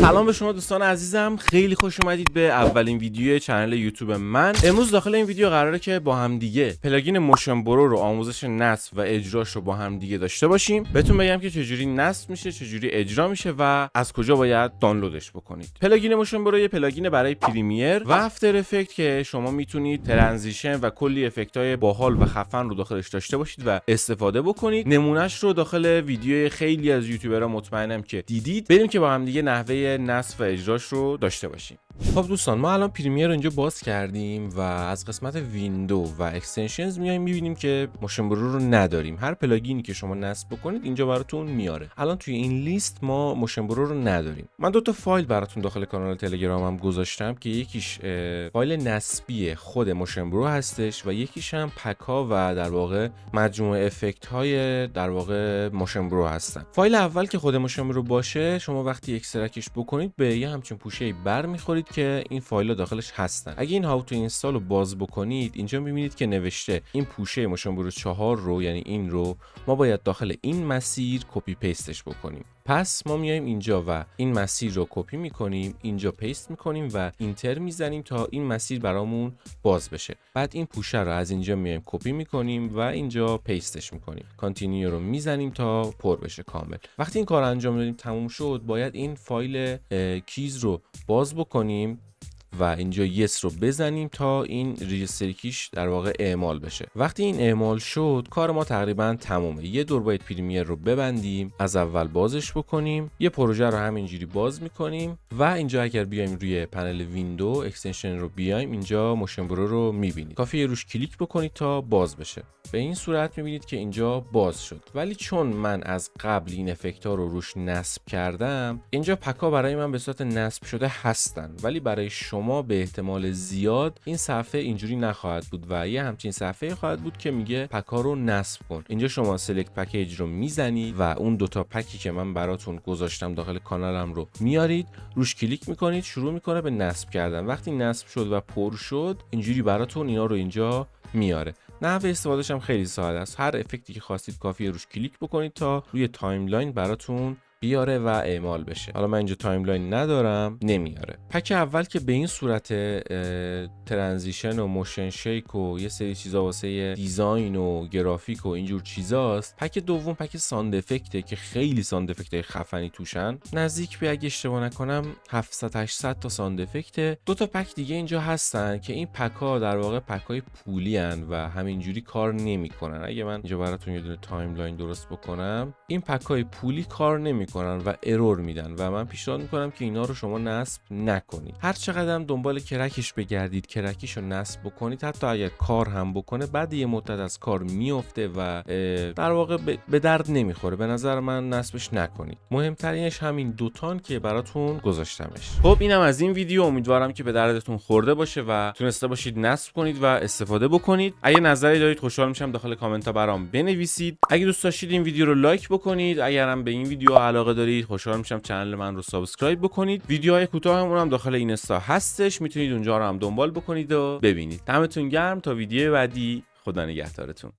سلام به شما دوستان عزیزم، خیلی خوش اومدید به اولین ویدیو کانال یوتیوب من. امروز داخل این ویدیو قراره که با هم دیگه پلاگین موشن برو رو آموزش نصب و اجراش رو با هم دیگه داشته باشیم. بهتون بگم که چجوری نصب میشه، چجوری اجرا میشه و از کجا باید دانلودش بکنید. پلاگین موشن برو یه پلاگین برای پریمیر و افتر افکت که شما میتونید ترانزیشن و کلی افکت‌های باحال و خفن رو داخلش داشته باشید و استفاده بکنید. نمونهش رو داخل ویدیو خیلی از یوتیوبرها مطمئنم که دیدید. بریم که با هم دیگه نحوه نصب و اجراش رو داشته باشیم. خب دوستان، ما الان پریمیر رو اینجا باز کردیم و از قسمت ویندو و اکستنشنز میایم میبینیم که موشن برو رو نداریم. هر پلاگینی که شما نصب بکنید اینجا براتون میاره. الان توی این لیست ما موشن برو رو نداریم. من دو تا فایل براتون داخل کانال تلگرامم گذاشتم که یکیش فایل نصبی خود موشن برو هستش و یکیش هم پکا و در واقع مجموعه افکت های در واقع موشن برو هستن. فایل اول که خود موشن برو باشه، شما وقتی اکسترکتش بکنید به یه همچین پوشه‌ای برمیخورید که این فایل‌ها داخلش هستن. اگه این هاو تو اینستال رو باز بکنید، اینجا می‌بینید که نوشته این پوشه موشن برو 4 رو، یعنی این رو ما باید داخل این مسیر کپی پیستش بکنیم. پس ما میایم اینجا و این مسیر رو کپی میکنیم، اینجا پیست میکنیم و اینتر میزنیم تا این مسیر برامون باز بشه. بعد این پوشه رو از اینجا میایم کپی میکنیم و اینجا پیستش میکنیم. کانتینیو رو میزنیم تا پر بشه کامل. وقتی این کار انجام دادیم تموم شد، باید این فایل کیز رو باز بکنیم و اینجا یس رو بزنیم تا این ریجستری کیش در واقع اعمال بشه. وقتی این اعمال شد، کار ما تقریبا تمومه. یه دور باید پریمیر رو ببندیم، از اول بازش بکنیم، یه پروژه رو همینجوری باز میکنیم و اینجا اگر بیایم روی پنل ویندو اکستنشن رو بیایم، اینجا موشن برو رو میبینید. کافیه روش کلیک بکنید تا باز بشه. به این صورت میبینید که اینجا باز شد. ولی چون من از قبل این افکت ها رو روش نصب کردم، اینجا پکا برای من به صورت نصب شده هستن، ولی برای شما به احتمال زیاد این صفحه اینجوری نخواهد بود و یه همچین صفحه خواهد بود که میگه پکا رو نصب کن. اینجا شما سلکت پکیج رو میزنید و اون دوتا پکی که من براتون گذاشتم داخل کانالم رو میارید، روش کلیک میکنید، شروع میکنه به نصب کردن. وقتی نصب شد و پر شد، اینجوری براتون اینا رو اینجا میاره. نحوه استفادهش هم خیلی ساده است. هر افکتی که خواستید کافیه روش کلیک بکنید تا روی تایملاین براتون بیاره و اعمال بشه. حالا من اینجا تایملاین ندارم، نمیاره. پک اول که به این صورت ترانزیشن و موشن شیک و یه سری چیزا واسه دیزاین و گرافیک و اینجور چیزاست. پک دوم پک ساند افکته که خیلی ساند افکتای خفنی توشن. نزدیک به اگه اشتباه نکنم 700 800 تا ساند افکته. دو تا پک دیگه اینجا هستن که این پکا در واقع پکای پولی ان و همینجوری کار نمیکنن. اگه من اینجا براتون یه دونه تایملاین درست بکنم، این پکای پولی کار نمیکنن و ارور میدن و من پیشنهاد میکنم که اینا رو شما نصب نکنید. هر چقدر هم دنبال کرکش بگردید، کرکیش رو نصب بکنید، حتی اگر کار هم بکنه بعد یه مدت از کار میفته و در واقع به درد نمیخوره. به نظر من نصبش نکنید. مهمترینش همین دوتان که براتون گذاشتمش. خب اینم از این ویدیو. امیدوارم که به دردتون خورده باشه و تونسته باشید نصب کنید و استفاده بکنید. اگه نظری دارید خوشحال میشم داخل کامنت ها برام بنویسید. اگه دوست داشتید این ویدیو رو لایک بکنید. اگرم به این ویدیو علاقه دارید خوشحال میشم چنل من رو سابسکرایب بکنید. ویدیوهای کوتاهمون هم داخل اینستا هستش، میتونید اونجا رو هم دنبال بکنید و ببینید. دمتون گرم. تا ویدیو بعدی، خدا نگهدارتون.